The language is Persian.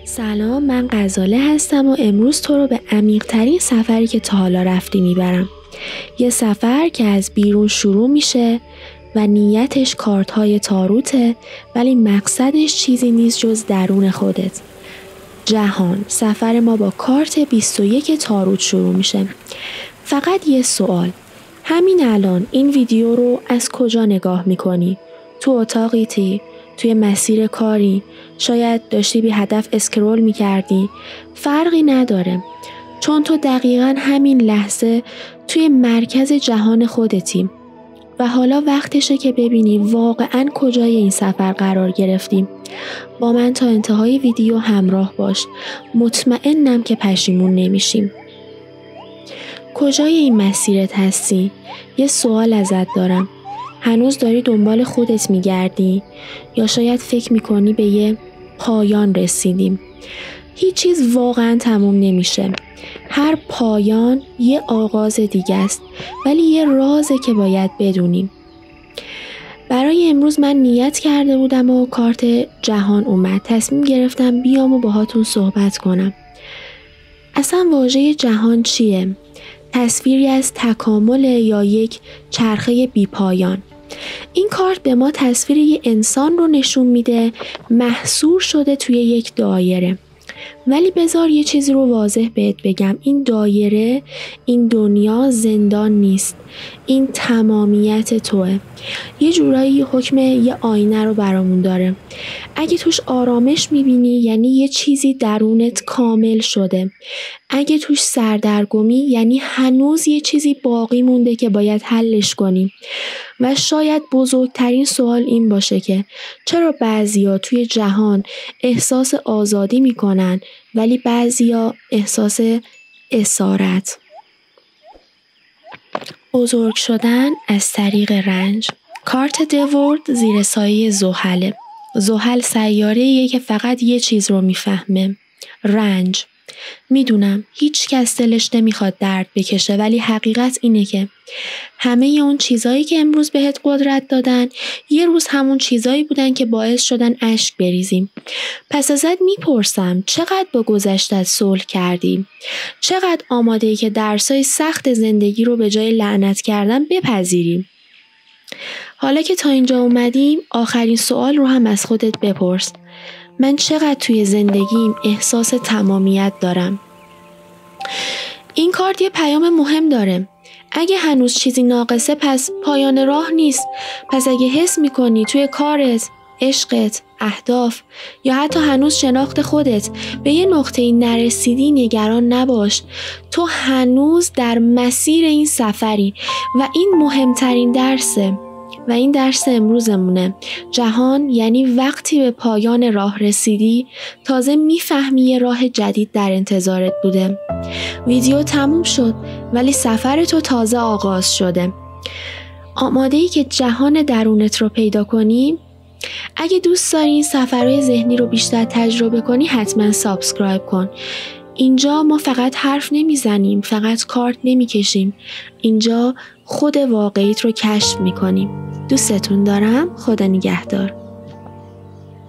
سلام، من غزاله هستم و امروز تو رو به عمیق‌ترین سفری که تا حالا رفتی میبرم. یه سفر که از بیرون شروع میشه و نیتش کارت‌های تاروته، ولی مقصدش چیزی نیست جز درون خودت. جهان. سفر ما با کارت 21 تاروت شروع میشه. فقط یه سوال. همین الان این ویدیو رو از کجا نگاه میکنی؟ تو اتاقیتی؟ توی مسیر کاری؟ شاید داشتی بی هدف اسکرول میکردی؟ فرقی نداره، چون تو دقیقاً همین لحظه توی مرکز جهان خودتی و حالا وقتشه که ببینی واقعاً کجای این سفر قرار گرفتیم. با من تا انتهای ویدیو همراه باش، مطمئنم که پشیمون نمیشیم. کجای این مسیرت هستی؟ یه سوال ازت دارم. هنوز داری دنبال خودت میگردی؟ یا شاید فکر میکنی به یه پایان رسیدیم؟ هیچ چیز واقعا تموم نمیشه. هر پایان یه آغاز دیگه است، ولی یه رازه که باید بدونیم. برای امروز من نیت کرده بودم و کارت جهان اومد. تصمیم گرفتم بیام و باهاتون صحبت کنم. اصلا واژه جهان چیه؟ تصویری از تکامل یا یک چرخه بیپایان. این کارت به ما تصویر یه انسان رو نشون میده، محصور شده توی یک دایره. ولی بذار یه چیزی رو واضح بهت بگم، این دایره، این دنیا زندان نیست، این تمامیت توه. یه جورایی حکم یه آینه رو برامون داره. اگه توش آرامش میبینی یعنی یه چیزی درونت کامل شده. اگه توش سردرگمی یعنی هنوز یه چیزی باقی مونده که باید حلش کنی. و شاید بزرگترین سوال این باشه که چرا بعضیا توی جهان احساس آزادی میکنن ولی بعضیا احساس اسارت. بزرگ شدن از طریق رنج. کارت دورد زیر سایه زحله. زحل سیاره‌ایه که فقط یه چیز رو میفهمه، رنج. میدونم هیچ کس دلش نمیخواد درد بکشه، ولی حقیقت اینه که همه اون چیزایی که امروز بهت قدرت دادن یه روز همون چیزایی بودن که باعث شدن اشک بریزیم. پس ازت میپرسم چقدر با گذشتت صلح کردی؟ چقدر آماده‌ای که درسای سخت زندگی رو به جای لعنت کردن بپذیری؟ حالا که تا اینجا اومدیم آخرین سوال رو هم از خودت بپرس. من چقدر توی زندگیم احساس تمامیت دارم؟ این کارت یه پیام مهم داره. اگه هنوز چیزی ناقصه پس پایان راه نیست. پس اگه حس میکنی توی کارت، عشقت، اهداف یا حتی هنوز شناخت خودت به یه نقطه‌ای نرسیدی، نگران نباش. تو هنوز در مسیر این سفری و این مهمترین درسه. و این درس امروزمونه. جهان یعنی وقتی به پایان راه رسیدی تازه میفهمی یه راه جدید در انتظارت بوده. ویدیو تموم شد ولی سفر تو تازه آغاز شده. آماده‌ای که جهان درونت رو پیدا کنی؟ اگه دوست داری این سفرهای ذهنی رو بیشتر تجربه کنی حتما سابسکرایب کن. اینجا ما فقط حرف نمیزنیم، فقط کارت نمیکشیم. اینجا خود واقعیت رو کشف میکنیم. دوستتون دارم. خدا نگهدار.